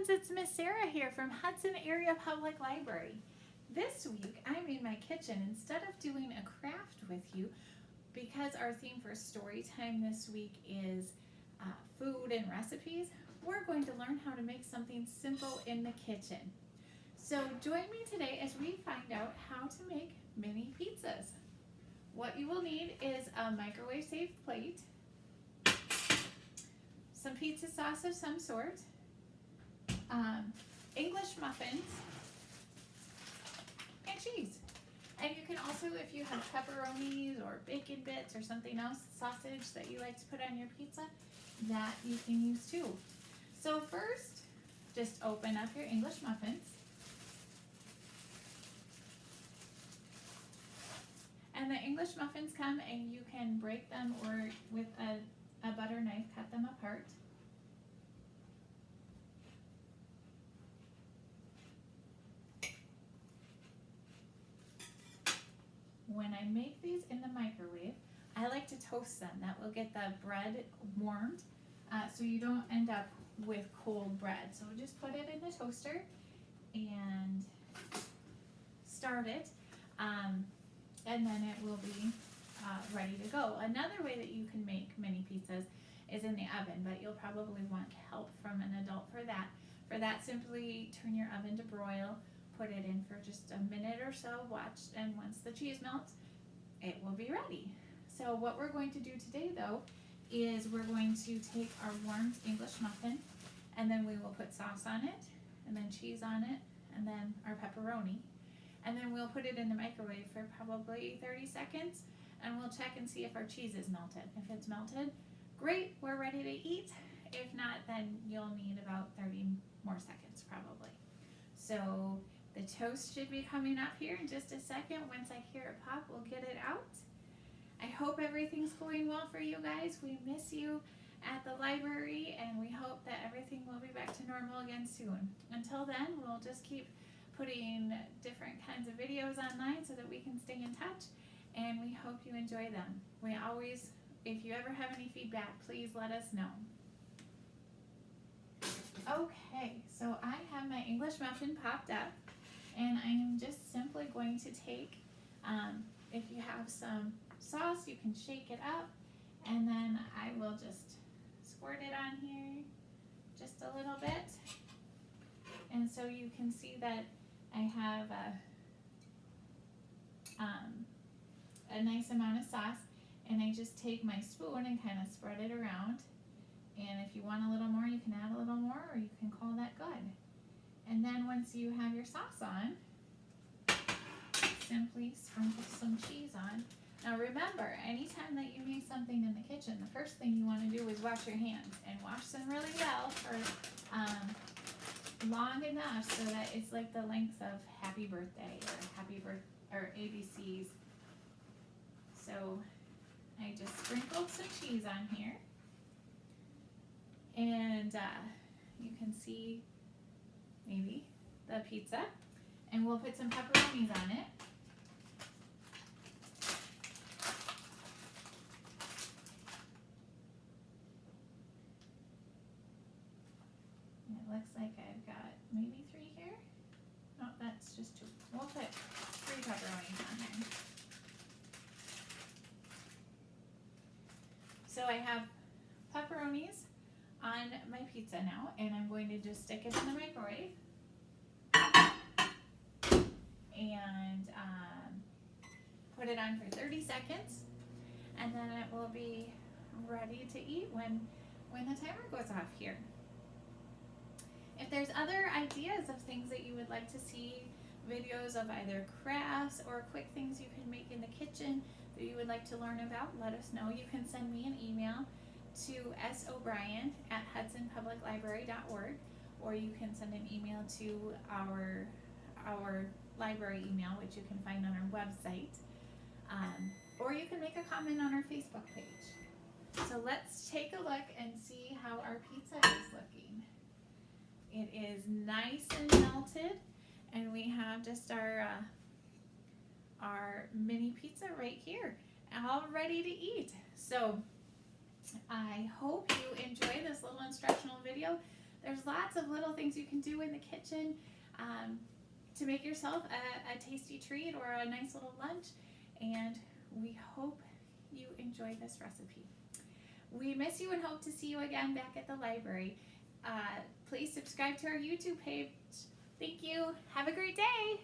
friends, it's Miss Sara here from Hudson Area Public Library. This week I'm in my kitchen instead of doing a craft with you because our theme for story time this week is food and recipes. We're going to learn how to make something simple in the kitchen. So join me today as we find out how to make mini pizzas. What you will need is a microwave safe plate, some pizza sauce of some sort, English muffins, and cheese. And you can also, if you have pepperonis or bacon bits or something else, sausage that you like to put on your pizza, that you can use too. So first, just open up your English muffins. And the English muffins come and you can break them or with a butter knife cut them apart. When I make these in the microwave, I like to toast them. That will get the bread warmed so you don't end up with cold bread. So we'll just put it in the toaster and start it. And then it will be ready to go. Another way that you can make mini pizzas is in the oven, but you'll probably want help from an adult for that. For that, simply turn your oven to broil, put it in for just a minute or so, watch, and once the cheese melts, it will be ready. So what we're going to do today though is we're going to take our warmed English muffin and then we will put sauce on it and then cheese on it and then our pepperoni. And then we'll put it in the microwave for probably 30 seconds and we'll check and see if our cheese is melted. If it's melted, great, we're ready to eat. If not, then you'll need about 30 more seconds probably. So the toast should be coming up here in just a second. Once I hear it pop, we'll get it out. I hope everything's going well for you guys. We miss you at the library and we hope that everything will be back to normal again soon. Until then, we'll just keep putting different kinds of videos online so that we can stay in touch, and we hope you enjoy them. We always, if you ever have any feedback, please let us know. Okay, so I have my English muffin popped up, and I'm just simply going to take, if you have some sauce, you can shake it up, and then I will just squirt it on here just a little bit. And so you can see that I have a nice amount of sauce, and I just take my spoon and kind of spread it around. And if you want a little more, you can add a little more, or you can call that good. And then once you have your sauce on, simply sprinkle some cheese on. Now remember, anytime that you make something in the kitchen, the first thing you want to do is wash your hands, and wash them really well for long enough so that it's like the length of happy birthday or ABCs. So I just sprinkled some cheese on here, and you can see maybe the pizza, and we'll put some pepperonis on it. It looks like I've got maybe 3 here. No, that's just 2. We'll put 3 pepperonis on there. So I have pepperonis on my pizza now, and I'm going to just stick it in the microwave and put it on for 30 seconds, and then it will be ready to eat when the timer goes off here. If there's other ideas of things that you would like to see, videos of either crafts or quick things you can make in the kitchen that you would like to learn about, let us know. You can send me an email to sobrien@hudsonpubliclibrary.org, or you can send an email to our library email, which you can find on our website, or you can make a comment on our Facebook page. So let's take a look and see how our pizza is looking. It is nice and melted, and we have just our mini pizza right here, all ready to eat. So I hope you enjoy this little instructional video. There's lots of little things you can do in the kitchen to make yourself a tasty treat or a nice little lunch, and we hope you enjoy this recipe. We miss you and hope to see you again back at the library. Please subscribe to our YouTube page. Thank you. Have a great day.